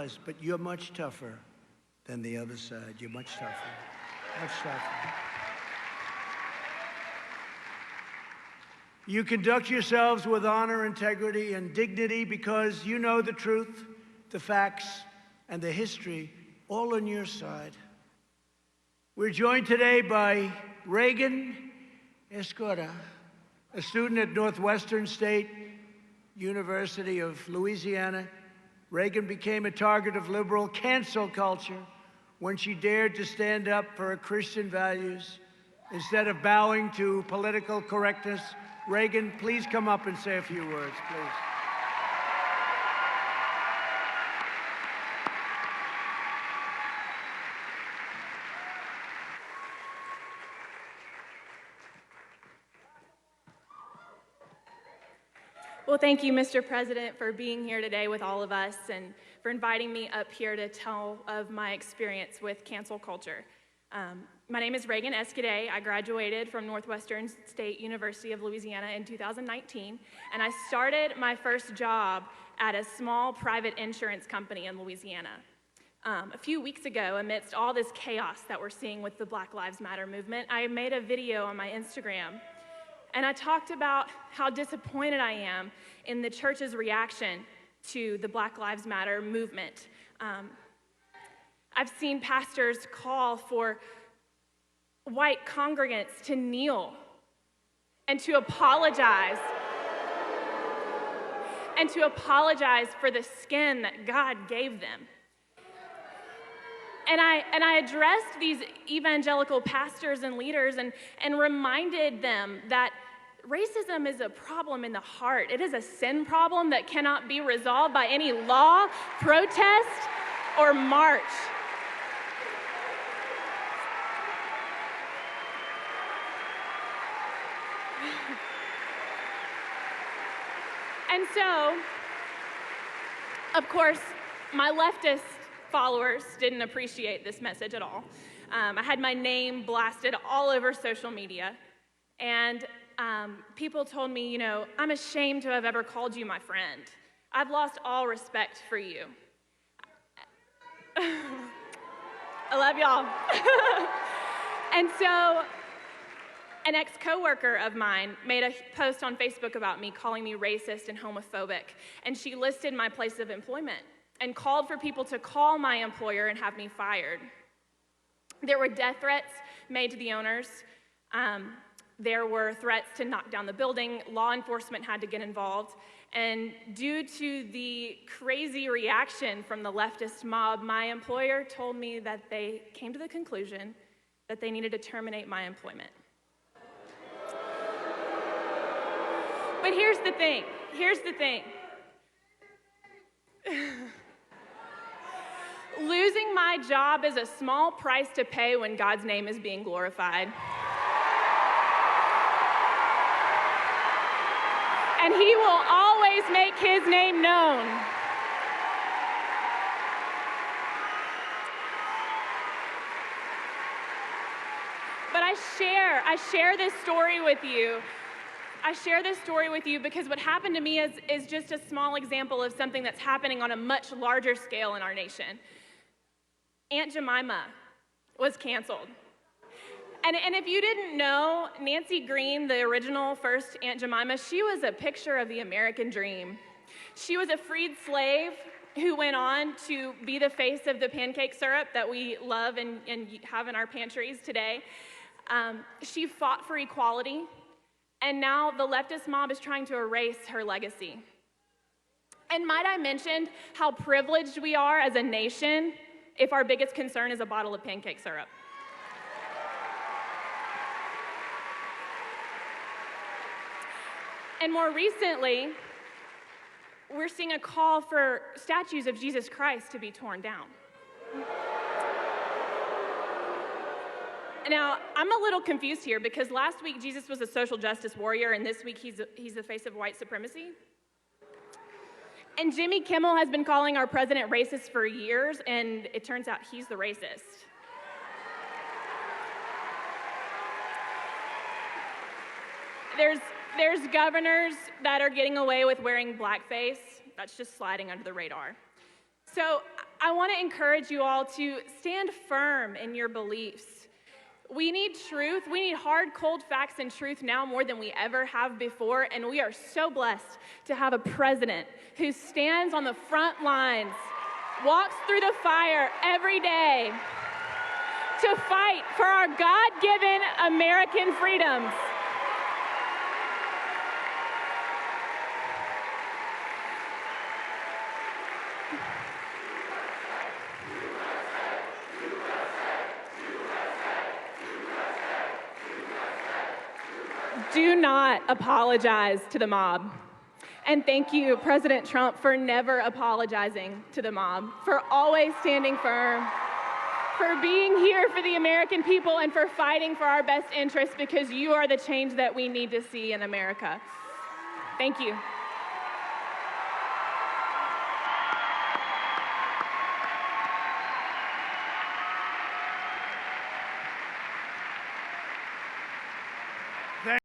realize, but you're much tougher than the other side. You're much tougher, much tougher. You conduct yourselves with honor, integrity, and dignity because you know the truth, the facts, and the history all on your side. We're joined today by Reagan Escorda, a student at Northwestern State University of Louisiana. Reagan became a target of liberal cancel culture when she dared to stand up for her Christian values instead of bowing to political correctness. Reagan, please come up and say a few words, please. Well, thank you, Mr. President, for being here today with all of us and for inviting me up here to tell of my experience with cancel culture. My name is Reagan Escorda. I graduated from Northwestern State University of Louisiana in 2019, and I started my first job at a small private insurance company in Louisiana. A few weeks ago, amidst all this chaos that we're seeing with the Black Lives Matter movement, I made a video on my Instagram. And I talked about how disappointed I am in the church's reaction to the Black Lives Matter movement. I've seen pastors call for white congregants to kneel and to apologize for the skin that God gave them. And I addressed these evangelical pastors and leaders and reminded them that racism is a problem in the heart. It is a sin problem that cannot be resolved by any law, protest, or march. And so, of course, my leftist followers didn't appreciate this message at all. I had my name blasted all over social media, and people told me, you know, I'm ashamed to have ever called you my friend. I've lost all respect for you. I love y'all. And so an ex-coworker of mine made a post on Facebook about me, calling me racist and homophobic, and she listed my place of employment and called for people to call my employer and have me fired. There were death threats made to the owners. There were threats to knock down the building. Law enforcement had to get involved. And due to the crazy reaction from the leftist mob, my employer told me that they came to the conclusion that they needed to terminate my employment. But here's the thing. Losing my job is a small price to pay when God's name is being glorified. And He will always make His name known. But I share this story with you. I share this story with you because what happened to me is just a small example of something that's happening on a much larger scale in our nation. Aunt Jemima was canceled. And if you didn't know, Nancy Green, the original first Aunt Jemima, she was a picture of the American dream. She was a freed slave who went on to be the face of the pancake syrup that we love and have in our pantries today. She fought for equality. And now the leftist mob is trying to erase her legacy. And might I mention how privileged we are as a nation if our biggest concern is a bottle of pancake syrup? And more recently, we're seeing a call for statues of Jesus Christ to be torn down. Now, I'm a little confused here because last week Jesus was a social justice warrior and this week he's the face of white supremacy. And Jimmy Kimmel has been calling our president racist for years, and it turns out he's the racist. There's governors that are getting away with wearing blackface. That's just sliding under the radar. So I want to encourage you all to stand firm in your beliefs. We need truth. We need hard, cold facts and truth now more than we ever have before. And we are so blessed to have a president who stands on the front lines, walks through the fire every day to fight for our God-given American freedoms. Do not apologize to the mob. And thank you, President Trump, for never apologizing to the mob, for always standing firm, for being here for the American people, and for fighting for our best interests, because you are the change that we need to see in America. Thank you.